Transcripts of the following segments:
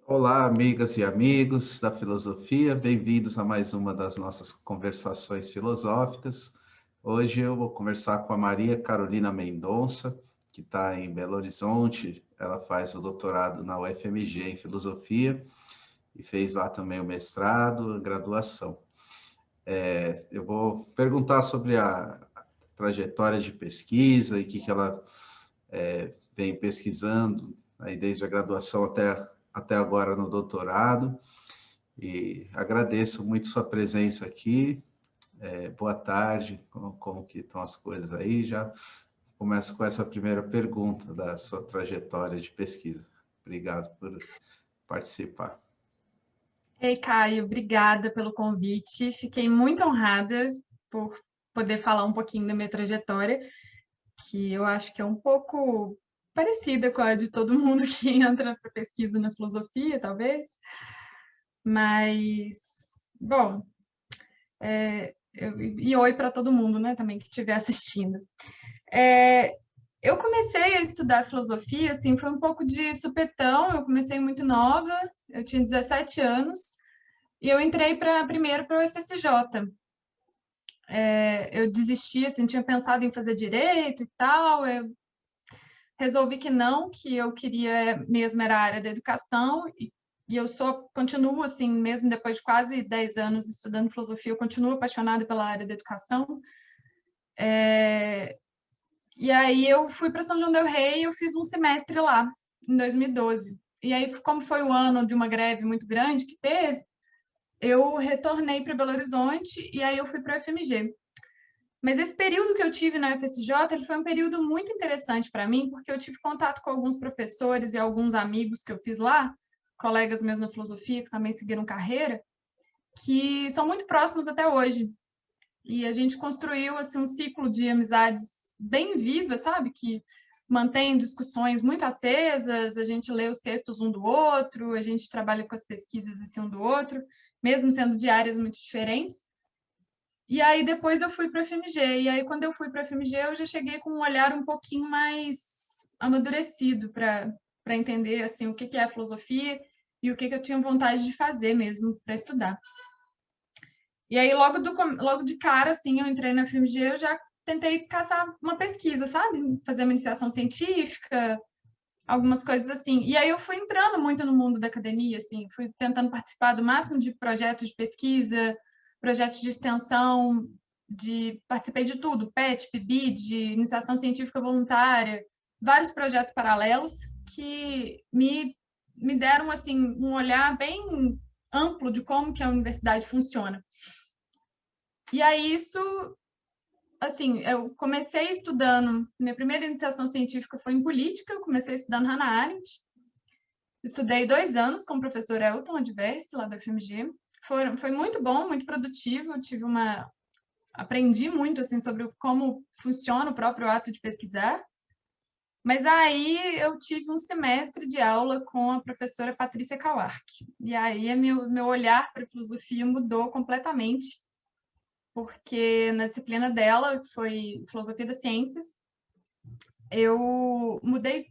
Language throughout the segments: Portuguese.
Olá, amigas e amigos da filosofia, bem-vindos a mais uma das nossas conversações filosóficas. Hoje eu vou conversar com a Maria Carolina Mendonça, que está em Belo Horizonte. Ela faz o doutorado na UFMG em filosofia e fez lá também o mestrado, a graduação. Eu vou perguntar sobre a trajetória de pesquisa e o que ela vem pesquisando aí desde a graduação até agora no doutorado. E agradeço muito sua presença aqui. Boa tarde, como que estão as coisas aí? Já começo com essa primeira pergunta da sua trajetória de pesquisa. Obrigado por participar. Ei, Caio, obrigada pelo convite. Fiquei muito honrada por poder falar um pouquinho da minha trajetória, que eu acho que é um pouco parecida com a de todo mundo que entra para pesquisa na filosofia, talvez. Mas, bom, e oi para todo mundo, né, também que estiver assistindo. É, eu comecei a estudar filosofia, assim, foi um pouco de supetão. Eu comecei muito nova, eu tinha 17 anos. E eu entrei primeiro para o FSJ. Eu desisti, assim, tinha pensado em fazer direito e tal. Eu resolvi que não, que eu queria mesmo era a área da educação. E eu continuo, assim, mesmo depois de quase 10 anos estudando filosofia, eu continuo apaixonada pela área da educação. E aí eu fui para São João del Rei e eu fiz um semestre lá, em 2012. E aí, como foi o ano de uma greve muito grande que teve, eu retornei para Belo Horizonte e aí eu fui para a UFMG. Mas esse período que eu tive na UFSJ, ele foi um período muito interessante para mim, porque eu tive contato com alguns professores e alguns amigos que eu fiz lá, colegas meus na filosofia que também seguiram carreira, que são muito próximos até hoje. E a gente construiu assim um ciclo de amizades bem viva, sabe? Que mantém discussões muito acesas, a gente lê os textos um do outro, a gente trabalha com as pesquisas assim um do outro, mesmo sendo de áreas muito diferentes. E aí depois eu fui para o FMG. E aí quando eu fui para o FMG, eu já cheguei com um olhar um pouquinho mais amadurecido para entender assim o que é a filosofia e o que eu tinha vontade de fazer mesmo para estudar. E aí logo de cara assim, eu entrei na FMG, eu já tentei caçar uma pesquisa, sabe? Fazer uma iniciação científica, algumas coisas assim. E aí eu fui entrando muito no mundo da academia, assim, fui tentando participar do máximo de projetos de pesquisa, projetos de extensão, participei de tudo, PET, PIBID, iniciação científica voluntária, vários projetos paralelos que me deram assim um olhar bem amplo de como que a universidade funciona. E aí isso assim, eu comecei estudando, minha primeira iniciação científica foi em política, eu comecei estudando Hannah Arendt, estudei 2 anos com o professor Elton Adverse, lá da FMG, foi muito bom, muito produtivo, aprendi muito assim sobre como funciona o próprio ato de pesquisar, mas aí eu tive um semestre de aula com a professora Patrícia Kawarck, e aí meu olhar para a filosofia mudou completamente, porque na disciplina dela, que foi Filosofia das Ciências, eu mudei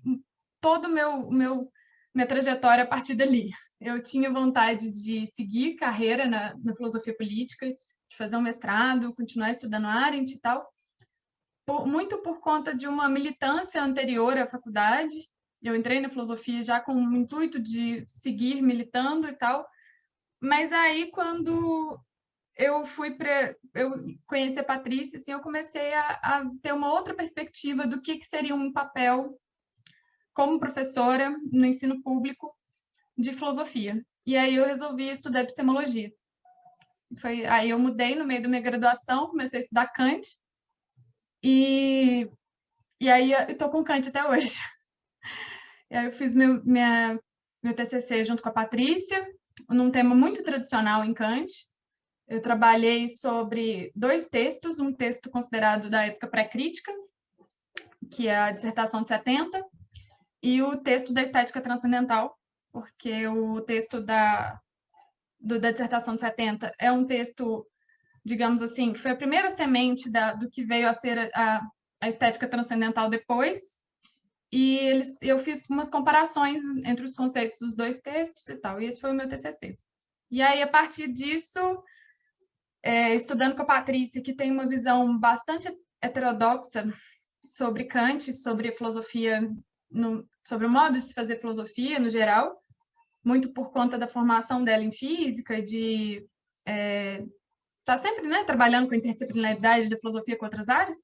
todo minha trajetória a partir dali. Eu tinha vontade de seguir carreira na filosofia política, de fazer um mestrado, continuar estudando Arendt e tal, muito por conta de uma militância anterior à faculdade. Eu entrei na filosofia já com o intuito de seguir militando e tal, mas aí quando eu conheci a Patrícia, assim, eu comecei a ter uma outra perspectiva do que seria um papel como professora no ensino público de filosofia. E aí eu resolvi estudar epistemologia. Aí eu mudei no meio da minha graduação, comecei a estudar Kant e, e aí eu estou com Kant até hoje. E aí eu fiz meu TCC junto com a Patrícia, num tema muito tradicional em Kant. Eu trabalhei sobre 2 textos, um texto considerado da época pré-crítica, que é a dissertação de 70, e o texto da estética transcendental, porque o texto da dissertação de 70 é um texto, digamos assim, que foi a primeira semente do que veio a ser a estética transcendental depois. e eu fiz umas comparações entre os conceitos dos dois textos e tal, e esse foi o meu TCC. E aí, a partir disso, estudando com a Patrícia, que tem uma visão bastante heterodoxa sobre Kant, sobre a filosofia, sobre o modo de se fazer filosofia no geral, muito por conta da formação dela em física, de estar sempre, né, trabalhando com a interdisciplinaridade da filosofia com outras áreas.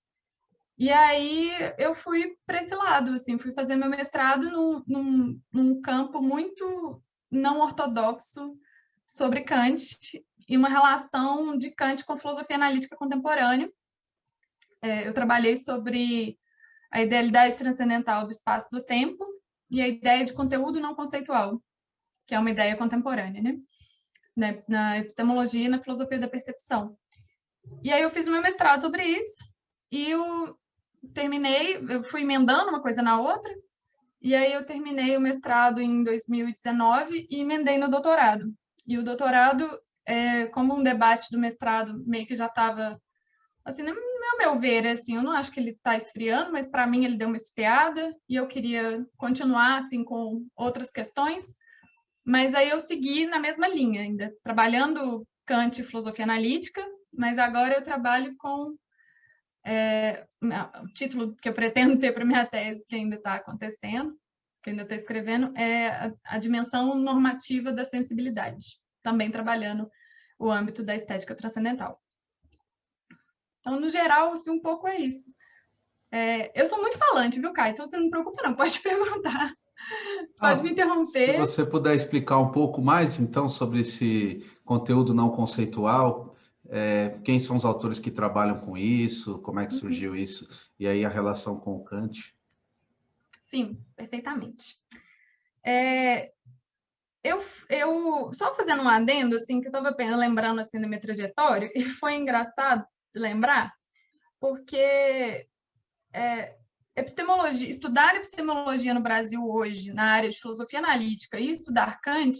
E aí eu fui para esse lado, assim, fui fazer meu mestrado num campo muito não ortodoxo sobre Kant e uma relação de Kant com filosofia analítica contemporânea. Eu trabalhei sobre a idealidade transcendental do espaço e do tempo e a ideia de conteúdo não conceitual, que é uma ideia contemporânea, né? Na epistemologia e na filosofia da percepção. E aí eu fiz o meu mestrado sobre isso e eu fui emendando uma coisa na outra, e aí eu terminei o mestrado em 2019 e emendei no doutorado. E o doutorado, como um debate do mestrado meio que já estava, assim, no meu ver, assim, eu não acho que ele está esfriando, mas para mim ele deu uma esfriada e eu queria continuar, assim, com outras questões, mas aí eu segui na mesma linha ainda, trabalhando Kant e filosofia analítica, mas agora eu trabalho com o título que eu pretendo ter para minha tese, que ainda está acontecendo, que ainda estou escrevendo, é a dimensão normativa da sensibilidade, também trabalhando o âmbito da estética transcendental. Então, no geral, assim, um pouco é isso. Eu sou muito falante, viu, Caio? Então, você não se preocupa, não. Pode perguntar. Pode me interromper. Se você puder explicar um pouco mais, então, sobre esse conteúdo não conceitual, quem são os autores que trabalham com isso, como é que surgiu isso, e aí a relação com o Kant? Sim, perfeitamente. Eu só fazendo um adendo, assim, que eu estava lembrando, assim, da minha trajetória, e foi engraçado lembrar, porque estudar epistemologia no Brasil hoje, na área de filosofia analítica, e estudar Kant,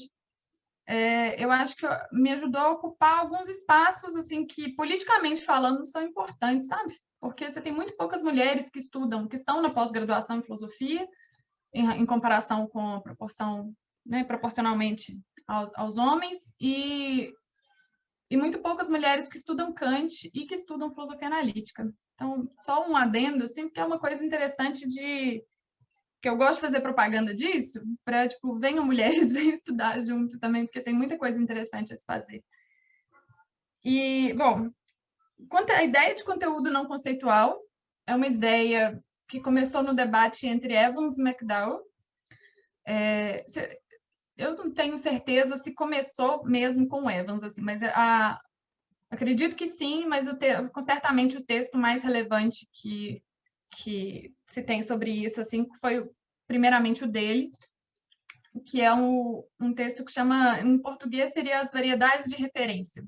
eu acho que me ajudou a ocupar alguns espaços, assim, que politicamente falando são importantes, sabe? Porque você tem muito poucas mulheres que estudam, que estão na pós-graduação em filosofia, em comparação com a proporção, né, proporcionalmente aos homens, e muito poucas mulheres que estudam Kant e que estudam filosofia analítica. Então, só um adendo, assim, porque é uma coisa interessante que eu gosto de fazer propaganda disso, para, tipo, venham mulheres, venham estudar junto também, porque tem muita coisa interessante a se fazer. E, bom, quanto à ideia de conteúdo não conceitual, é uma ideia que começou no debate entre Evans e McDowell. Eu não tenho certeza se começou mesmo com Evans, assim, mas acredito que sim, mas certamente o texto mais relevante que se tem sobre isso, assim, foi primeiramente o dele, que é um texto que chama, em português, seria As Variedades de Referência.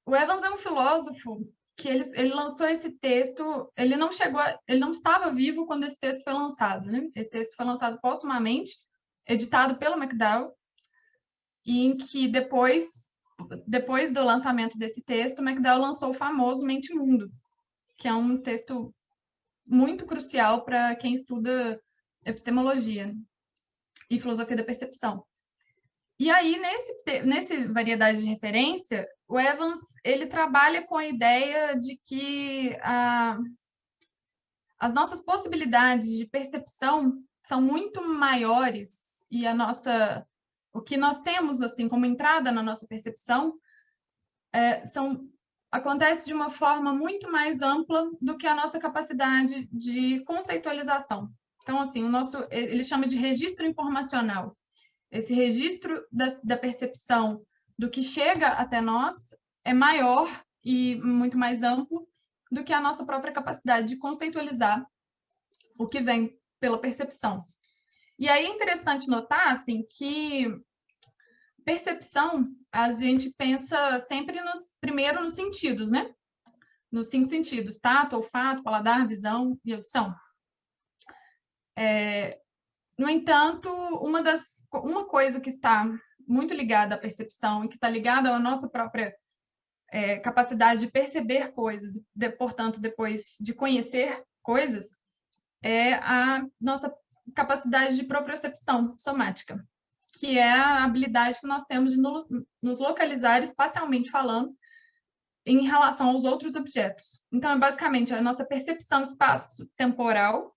O Evans é um filósofo que ele lançou esse texto, ele não estava vivo quando esse texto foi lançado, né? Esse texto foi lançado póstumamente, editado pelo McDowell, e em que depois do lançamento desse texto, McDowell lançou o famoso Mente Mundo, que é um texto muito crucial para quem estuda epistemologia e filosofia da percepção. E aí, nesse variedade de referência, o Evans ele trabalha com a ideia de que as nossas possibilidades de percepção são muito maiores e o que nós temos assim como entrada na nossa percepção acontece de uma forma muito mais ampla do que a nossa capacidade de conceitualização. Então, assim, ele chama de registro informacional. Esse registro da percepção do que chega até nós é maior e muito mais amplo do que a nossa própria capacidade de conceitualizar o que vem pela percepção. E aí é interessante notar assim, que percepção, a gente pensa sempre primeiro nos sentidos, né? Nos 5 sentidos, tato, olfato, paladar, visão e audição. No entanto, uma coisa que está muito ligada à percepção e que está ligada à nossa própria capacidade de perceber coisas, portanto, depois de conhecer coisas, é a nossa capacidade de propriocepção somática, que é a habilidade que nós temos de nos localizar espacialmente falando em relação aos outros objetos. Então, é basicamente a nossa percepção espaço-temporal,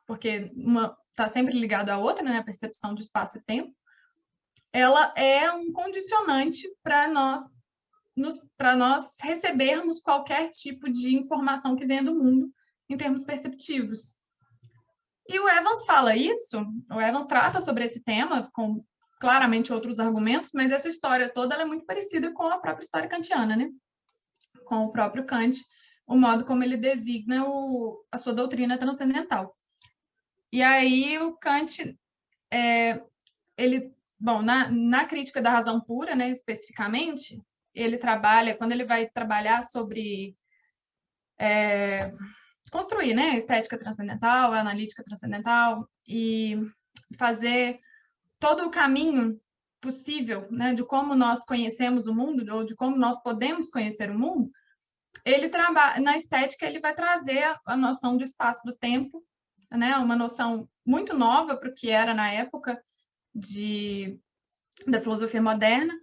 porque uma está sempre ligada à outra, né? A percepção de espaço e tempo, ela é um condicionante para nós recebermos qualquer tipo de informação que venha do mundo em termos perceptivos. E o Evans fala isso, o Evans trata sobre esse tema com claramente outros argumentos, mas essa história toda ela é muito parecida com a própria história kantiana, né? Com o próprio Kant, o modo como ele designa a sua doutrina transcendental. E aí o Kant, na crítica da razão pura, né, especificamente, ele trabalha, quando ele vai trabalhar sobre construir, né, a estética transcendental, a analítica transcendental e fazer todo o caminho possível, né, de como nós conhecemos o mundo ou de como nós podemos conhecer o mundo, ele trabalha na estética, ele vai trazer a noção do espaço do tempo, né, uma noção muito nova para o que era na época da filosofia moderna,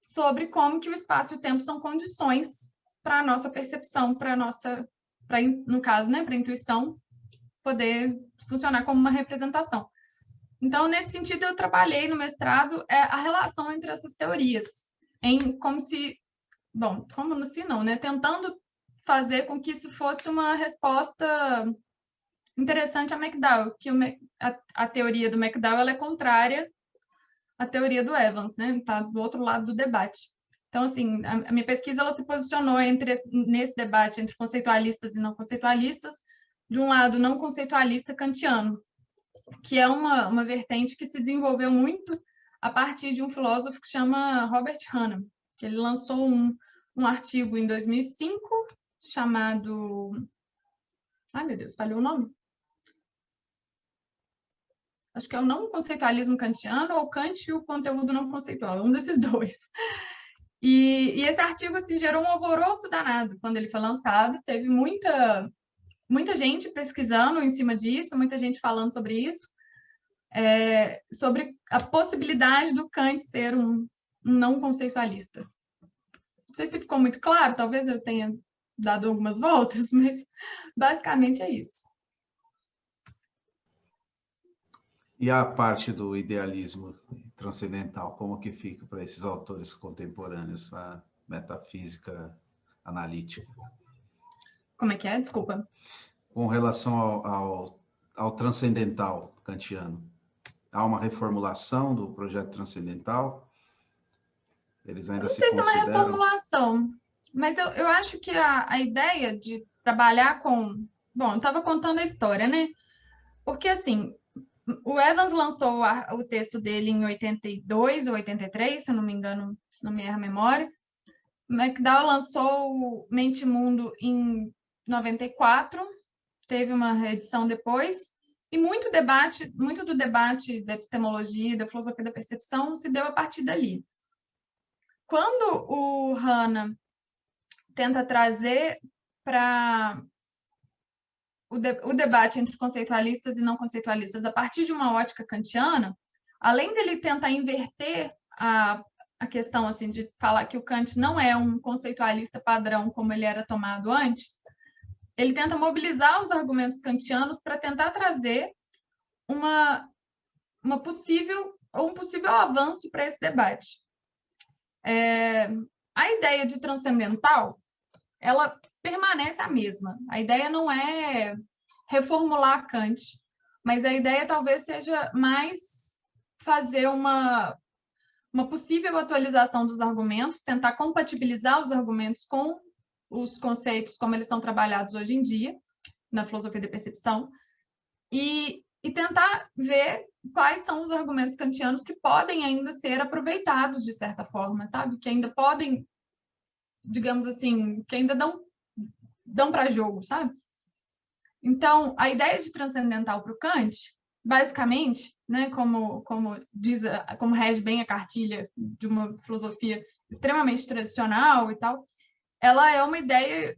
sobre como que o espaço e o tempo são condições para a nossa percepção, no caso, né, para a intuição poder funcionar como uma representação. Então, nesse sentido, eu trabalhei no mestrado a relação entre essas teorias, tentando fazer com que isso fosse uma resposta interessante a McDowell, que a teoria do McDowell ela é contrária à teoria do Evans, né? Está do outro lado do debate. Então, assim, a minha pesquisa ela se posicionou nesse debate entre conceitualistas e não conceitualistas, de um lado não conceitualista kantiano, que é uma vertente que se desenvolveu muito a partir de um filósofo que chama Robert Hannah, que ele lançou um artigo em 2005 chamado... Ai, meu Deus, falhou o nome? Acho que é o não conceitualismo kantiano ou Kant e o conteúdo não conceitual, um desses dois. E esse artigo assim, gerou um alvoroço danado quando ele foi lançado. Teve muita gente pesquisando em cima disso, muita gente falando sobre isso, sobre a possibilidade do Kant ser um não conceitualista. Não sei se ficou muito claro, talvez eu tenha dado algumas voltas, mas basicamente é isso. E a parte do idealismo transcendental, como que fica para esses autores contemporâneos, a metafísica analítica? Como é que é? Desculpa. Com relação ao transcendental kantiano, há uma reformulação do projeto transcendental? Eles ainda se consideram... Não sei se é uma reformulação, mas eu acho que a ideia de trabalhar com... Bom, eu estava contando a história, né? Porque, assim, o Evans lançou o texto dele em 82 ou 83, se não me engano, se não me erra a memória. McDowell lançou o Mente e Mundo em 94, teve uma reedição depois, e muito do debate da epistemologia, da filosofia da percepção, se deu a partir dali. Quando o Hannah tenta trazer para o debate entre conceitualistas e não conceitualistas a partir de uma ótica kantiana, além dele tentar inverter a questão assim de falar que o Kant não é um conceitualista padrão como ele era tomado antes, ele tenta mobilizar os argumentos kantianos para tentar trazer um possível avanço para esse debate. A ideia de transcendental, ela permanece a mesma. A ideia não é reformular Kant, mas a ideia talvez seja mais fazer uma possível atualização dos argumentos, tentar compatibilizar os argumentos com os conceitos como eles são trabalhados hoje em dia, na filosofia da percepção, e tentar ver quais são os argumentos kantianos que podem ainda ser aproveitados de certa forma, sabe? Que ainda podem, digamos assim, que ainda dão para jogo, sabe? Então, a ideia de transcendental para o Kant, basicamente, né, como rege bem a cartilha de uma filosofia extremamente tradicional e tal, ela é uma ideia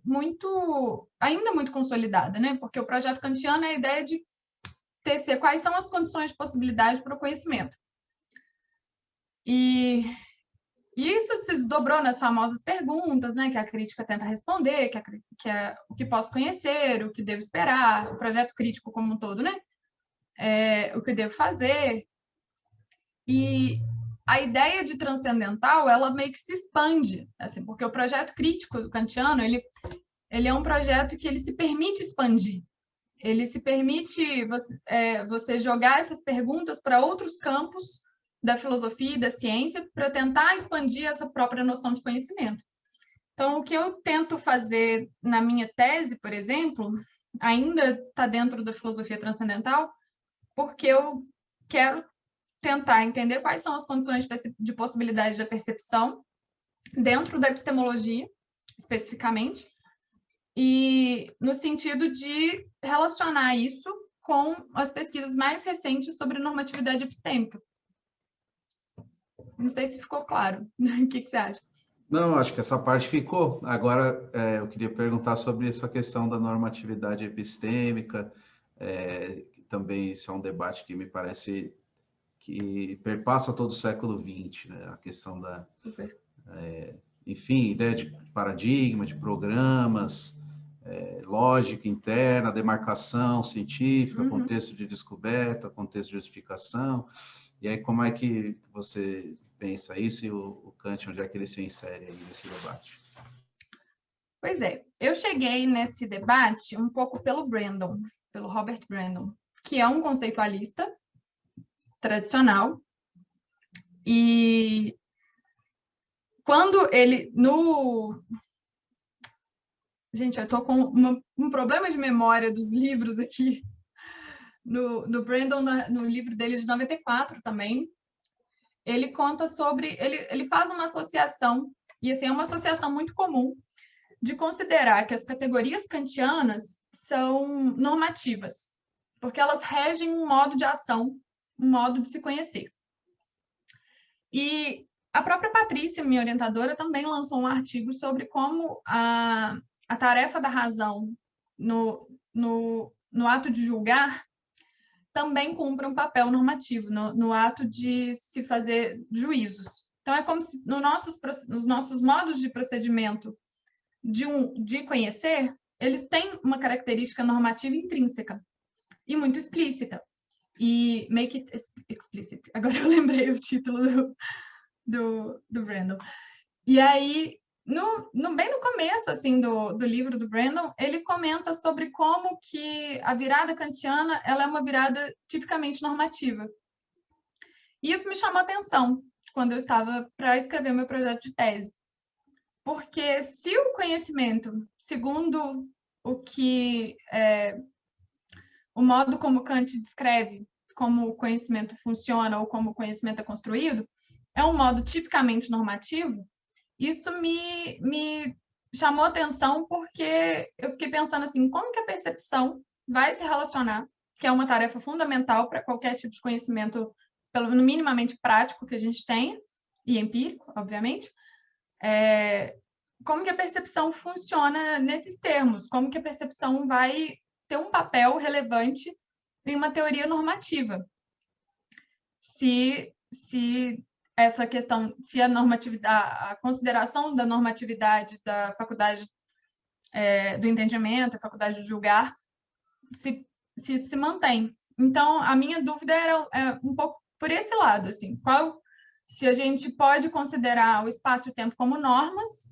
ainda muito consolidada, né? Porque o projeto kantiano é a ideia de tecer quais são as condições de possibilidade para o conhecimento. E isso se desdobrou nas famosas perguntas, né? Que a crítica tenta responder, que é o que posso conhecer, o que devo esperar, o projeto crítico como um todo, né? O que devo fazer. E a ideia de transcendental, ela meio que se expande, assim, porque o projeto crítico do kantiano, ele é um projeto que ele se permite expandir. Ele se permite você jogar essas perguntas para outros campos da filosofia e da ciência para tentar expandir essa própria noção de conhecimento. Então, o que eu tento fazer na minha tese, por exemplo, ainda está dentro da filosofia transcendental, porque eu quero tentar entender quais são as condições de possibilidade da percepção dentro da epistemologia, especificamente, e no sentido de relacionar isso com as pesquisas mais recentes sobre normatividade epistêmica. Não sei se ficou claro. O que você acha? Não, acho que essa parte ficou. Agora, eu queria perguntar sobre essa questão da normatividade epistêmica, que também isso é um debate que me parece que perpassa todo o século XX, né? A questão da... enfim, ideia de paradigma, de programas, lógica interna, demarcação científica, contexto de descoberta, contexto de justificação. E aí, como é que você pensa isso e o Kant, onde é que ele se insere aí nesse debate? Pois é, eu cheguei nesse debate um pouco pelo Robert Brandon, que é um conceitualista tradicional, e quando ele, Gente, eu estou com um problema de memória dos livros aqui, no Brandon, no livro dele de 94 também, ele conta sobre, ele faz uma associação, e assim, é uma associação muito comum, de considerar que as categorias kantianas são normativas, porque elas regem um modo de ação, um modo de se conhecer. E a própria Patrícia, minha orientadora, também lançou um artigo sobre como a tarefa da razão no ato de julgar também cumpre um papel normativo, no ato de se fazer juízos. Então, é como se nos nossos modos de procedimento de conhecer, eles têm uma característica normativa intrínseca e muito explícita. E make it explicit. Agora eu lembrei o título do Brandon. E aí, bem no começo assim, do livro do Brandon, ele comenta sobre como que a virada kantiana ela é uma virada tipicamente normativa. E isso me chamou a atenção quando eu estava para escrever meu projeto de tese. Porque se o conhecimento, segundo o modo como Kant descreve como o conhecimento funciona ou como o conhecimento é construído, é um modo tipicamente normativo, isso me chamou atenção porque eu fiquei pensando assim, como que a percepção vai se relacionar, que é uma tarefa fundamental para qualquer tipo de conhecimento, no minimamente prático que a gente tenha, e empírico, obviamente, como que a percepção funciona nesses termos, como que a percepção vai ter um papel relevante em uma teoria normativa. Se essa questão, se a normatividade, a consideração da normatividade da faculdade do entendimento, a faculdade de julgar, se isso se mantém. Então, a minha dúvida era um pouco por esse lado, assim, se a gente pode considerar o espaço e o tempo como normas,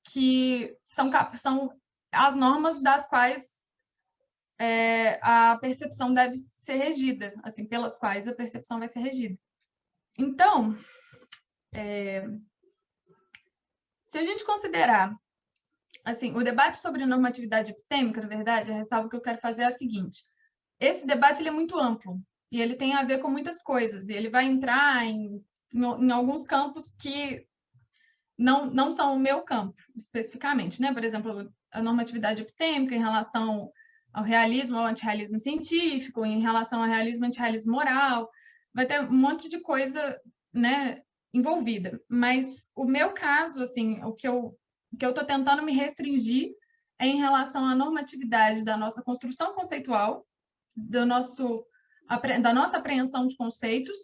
que são as normas das quais a percepção deve ser regida, assim, pelas quais a percepção vai ser regida. Então, se a gente considerar, assim, o debate sobre normatividade epistêmica, na verdade, a ressalva que eu quero fazer é a seguinte: esse debate ele é muito amplo e ele tem a ver com muitas coisas, e ele vai entrar em alguns campos que não são o meu campo, especificamente, né? Por exemplo, a normatividade epistêmica em relação ao realismo ou antirrealismo científico, em relação ao realismo e antirrealismo moral, vai ter um monte de coisa, né, envolvida. Mas o meu caso, assim, o que eu O que eu estou tentando me restringir é em relação à normatividade da nossa construção conceitual, da nossa apreensão de conceitos,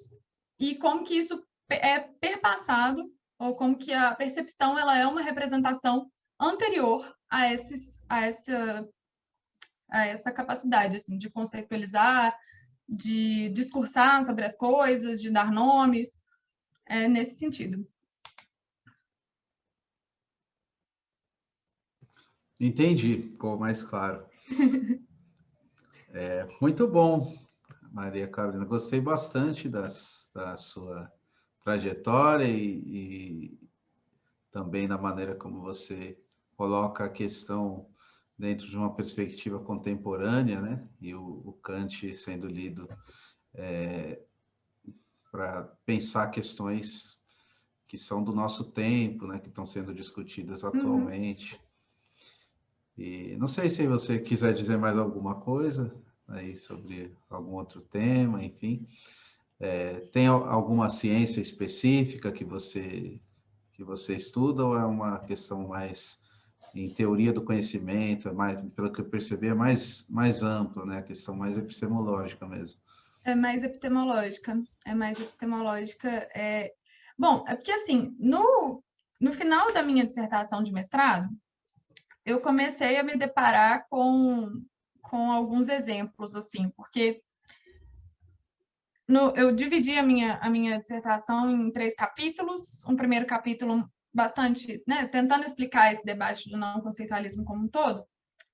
e como que isso é perpassado, ou como que a percepção ela é uma representação anterior a essa capacidade assim, de conceitualizar, de discursar sobre as coisas, de dar nomes, nesse sentido. Entendi, ficou mais claro. Muito bom, Maria Carolina. Gostei bastante da sua trajetória e também da maneira como você coloca a questão dentro de uma perspectiva contemporânea, né? E o Kant sendo lido para pensar questões que são do nosso tempo, né? Que estão sendo discutidas atualmente. E não sei se você quiser dizer mais alguma coisa aí sobre algum outro tema, enfim. Tem alguma ciência específica que você estuda ou é uma questão mais em teoria do conhecimento, pelo que eu percebi, é mais ampla, né? A questão mais epistemológica mesmo. É mais epistemológica. Bom, é porque assim, no final da minha dissertação de mestrado, eu comecei a me deparar com alguns exemplos, assim, porque eu dividi a minha dissertação em 3 capítulos. Um primeiro capítulo bastante, né, tentando explicar esse debate do não conceitualismo como um todo,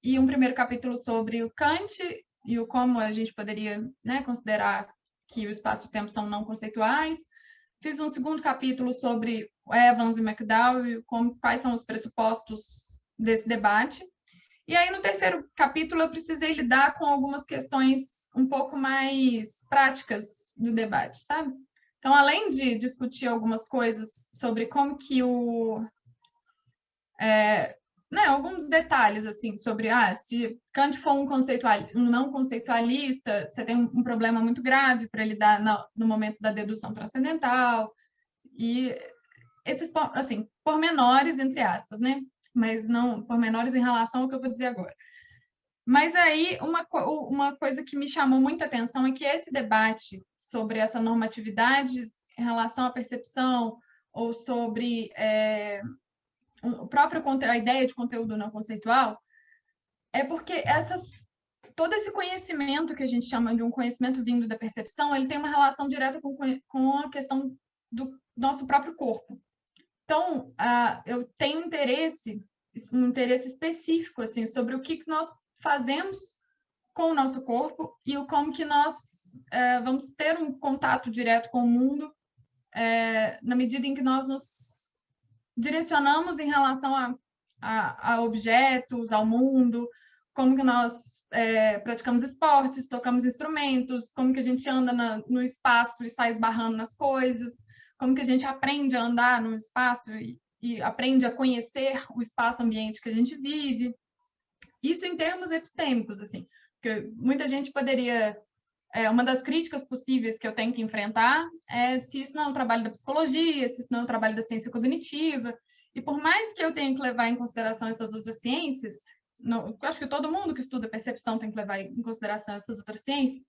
e um primeiro capítulo sobre o Kant e o como a gente poderia, né, considerar que o espaço e o tempo são não conceituais. Fiz um segundo capítulo sobre Evans e McDowell e quais são os pressupostos desse debate. E aí, no terceiro capítulo, eu precisei lidar com algumas questões um pouco mais práticas do debate, sabe? Então, além de discutir algumas coisas sobre como que alguns detalhes, assim, sobre se Kant for um não conceitualista, você tem um problema muito grave para lidar no momento da dedução transcendental, e esses, assim, pormenores, entre aspas, né? Mas não pormenores em relação ao que eu vou dizer agora. Mas aí, uma coisa que me chamou muita atenção é que esse debate sobre essa normatividade em relação à percepção, ou sobre a ideia de conteúdo não conceitual, é porque todo esse conhecimento que a gente chama de um conhecimento vindo da percepção, ele tem uma relação direta com a questão do nosso próprio corpo. Então, eu tenho um interesse específico assim, sobre o que nós fazemos com o nosso corpo e como que nós vamos ter um contato direto com o mundo na medida em que nós nos direcionamos em relação a objetos, ao mundo, como que nós praticamos esportes, tocamos instrumentos, como que a gente anda no espaço e sai esbarrando nas coisas, como que a gente aprende a andar no espaço e aprende a conhecer o espaço ambiente que a gente vive. Isso em termos epistêmicos, assim, porque muita gente poderia... uma das críticas possíveis que eu tenho que enfrentar é se isso não é um trabalho da psicologia, se isso não é um trabalho da ciência cognitiva, e por mais que eu tenha que levar em consideração essas outras ciências, eu acho que todo mundo que estuda percepção tem que levar em consideração essas outras ciências,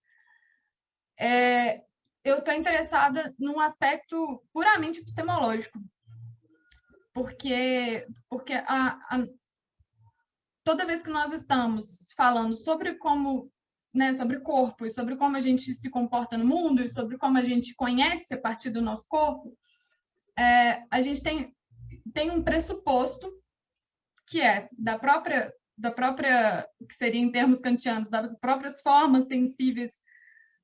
eu estou interessada num aspecto puramente epistemológico, porque toda vez que nós estamos falando sobre como, né, sobre o corpo e sobre como a gente se comporta no mundo e sobre como a gente conhece a partir do nosso corpo, a gente tem um pressuposto que é da própria, que seria em termos kantianos, das próprias formas sensíveis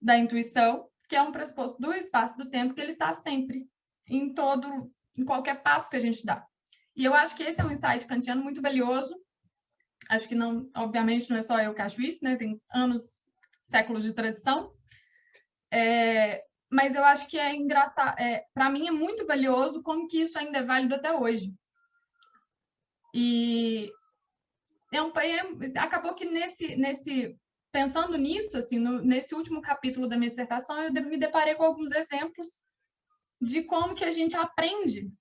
da intuição, que é um pressuposto do espaço do tempo, que ele está sempre, em qualquer passo que a gente dá. E eu acho que esse é um insight kantiano muito valioso. Acho que não, obviamente, não é só eu que acho isso, né? Tem séculos de tradição. Mas eu acho que é engraçado, para mim é muito valioso como que isso ainda é válido até hoje. E acabou que pensando nisso, assim, nesse último capítulo da minha dissertação, eu me deparei com alguns exemplos de como que a gente aprende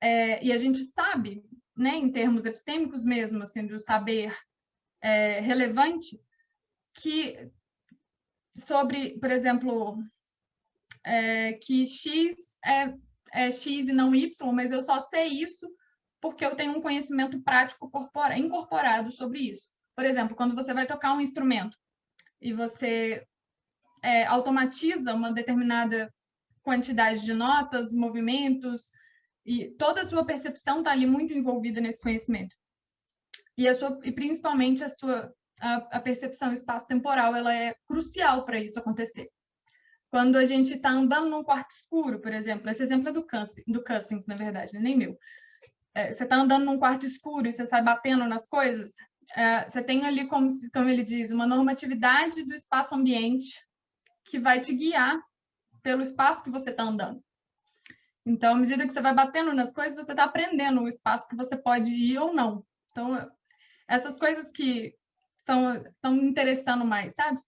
e a gente sabe, né, em termos epistêmicos mesmo, assim, do saber relevante, que sobre, por exemplo, que X é X e não Y, mas eu só sei isso porque eu tenho um conhecimento prático incorporado sobre isso. Por exemplo, quando você vai tocar um instrumento e você automatiza uma determinada quantidade de notas, movimentos, e toda a sua percepção está ali muito envolvida nesse conhecimento. E principalmente a percepção espaço-temporal, ela é crucial para isso acontecer. Quando a gente está andando num quarto escuro, por exemplo, esse exemplo é do Cousins, na verdade, nem meu. Você está andando num quarto escuro e você sai batendo nas coisas, você tem ali, como ele diz, uma normatividade do espaço-ambiente que vai te guiar pelo espaço que você está andando. Então, à medida que você vai batendo nas coisas, você está aprendendo o espaço que você pode ir ou não. Então, essas coisas que estão me interessando mais, sabe?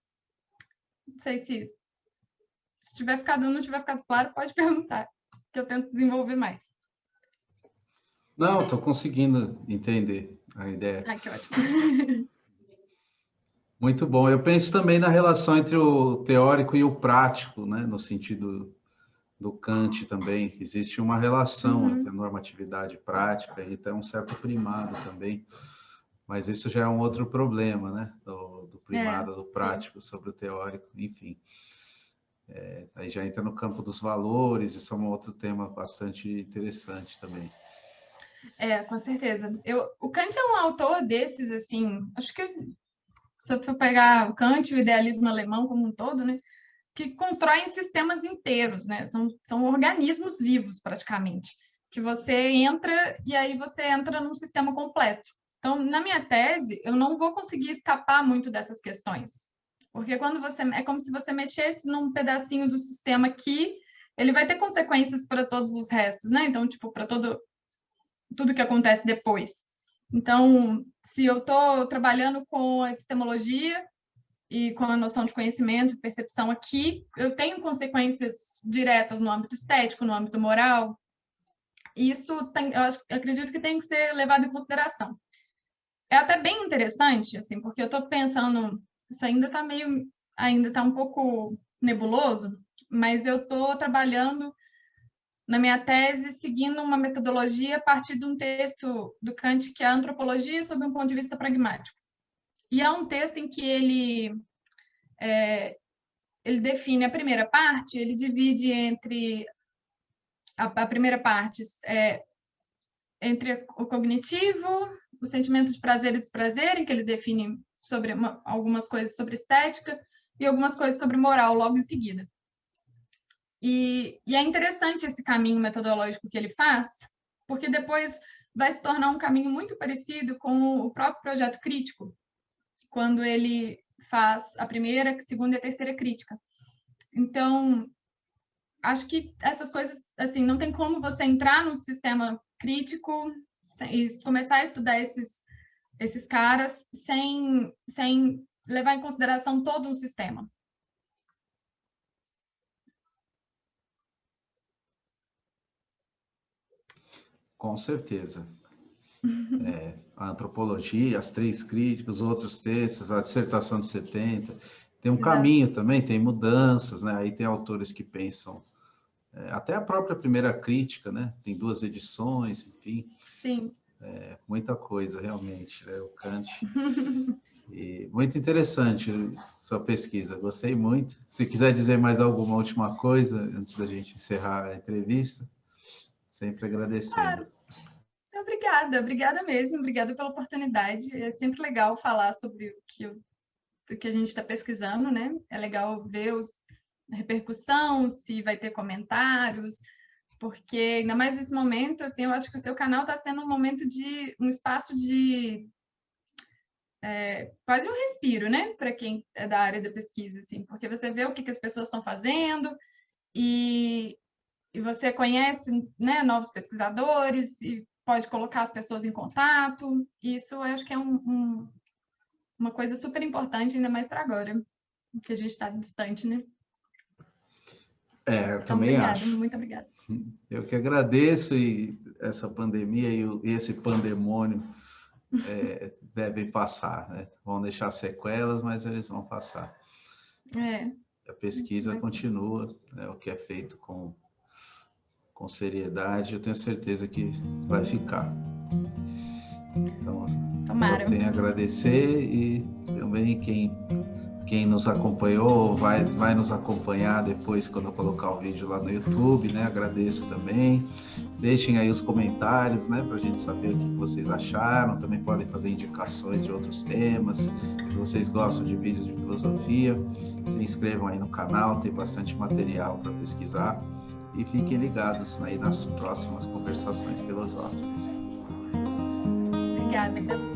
Não sei se não tiver ficado claro, pode perguntar, que eu tento desenvolver mais. Não, estou conseguindo entender a ideia. Ai, que ótimo. Muito bom. Eu penso também na relação entre o teórico e o prático, né? No sentido do Kant também. Existe uma relação entre a normatividade prática e tem um certo primado também. Mas isso já é um outro problema, né? Do primado do prático sobre o teórico, enfim. Aí já entra no campo dos valores, isso é um outro tema bastante interessante também. Com certeza. O Kant é um autor desses, assim, acho que se eu for pegar o Kant e o idealismo alemão como um todo, né, que constroem sistemas inteiros, né, são organismos vivos, praticamente, que você entra e aí você entra num sistema completo. Então, na minha tese, eu não vou conseguir escapar muito dessas questões, porque é como se você mexesse num pedacinho do sistema aqui, ele vai ter consequências para todos os restos, né? Então, tipo, para tudo que acontece depois. Então, se eu estou trabalhando com a epistemologia e com a noção de conhecimento, percepção aqui, eu tenho consequências diretas no âmbito estético, no âmbito moral. Isso eu acredito que tem que ser levado em consideração. É até bem interessante, assim, porque eu estou pensando, isso ainda está um pouco nebuloso, mas eu estou trabalhando na minha tese, seguindo uma metodologia a partir de um texto do Kant, que é a Antropologia sob um ponto de vista pragmático. E é um texto em que ele define a primeira parte, ele divide entre a primeira parte entre o cognitivo, o sentimento de prazer e desprazer, em que ele define sobre algumas coisas sobre estética e algumas coisas sobre moral logo em seguida. E é interessante esse caminho metodológico que ele faz, porque depois vai se tornar um caminho muito parecido com o próprio projeto crítico, quando ele faz a primeira, a segunda e a terceira crítica. Então, acho que essas coisas, assim, não tem como você entrar no sistema crítico e começar a estudar esses caras sem levar em consideração todo um sistema. Com certeza. A antropologia, as três críticas, os outros textos, a dissertação de 70, tem um caminho também, tem mudanças, né? Aí tem autores que pensam, até a própria primeira crítica, né? Tem 2 edições, enfim. Sim. Muita coisa, realmente, né? O Kant. E muito interessante sua pesquisa, gostei muito. Se quiser dizer mais alguma última coisa, antes da gente encerrar a entrevista, sempre agradecendo. Claro. Obrigada mesmo, obrigada pela oportunidade. É sempre legal falar sobre o que a gente está pesquisando, né? É legal ver a repercussão, se vai ter comentários, porque ainda mais nesse momento, assim, eu acho que o seu canal está sendo um espaço de quase um respiro, né? Para quem é da área da pesquisa, assim, porque você vê o que as pessoas estão fazendo e você conhece, né, novos pesquisadores e pode colocar as pessoas em contato. Isso eu acho que é uma coisa super importante, ainda mais para agora, que a gente está distante, né? Eu Então, também obrigada, acho. muito obrigada. Eu que agradeço, e essa pandemia e esse pandemônio devem passar, né? Vão deixar sequelas, mas eles vão passar. A pesquisa continua, né? O que é feito com seriedade, eu tenho certeza que vai ficar. Então, Tomara. só tenho a agradecer, e também quem nos acompanhou, vai nos acompanhar depois quando eu colocar o vídeo lá no YouTube, né? Agradeço também. Deixem aí os comentários, né? Para a gente saber o que vocês acharam. Também podem fazer indicações de outros temas. Se vocês gostam de vídeos de filosofia, se inscrevam aí no canal, tem bastante material para pesquisar. E fiquem ligados aí nas próximas conversações filosóficas. Obrigada.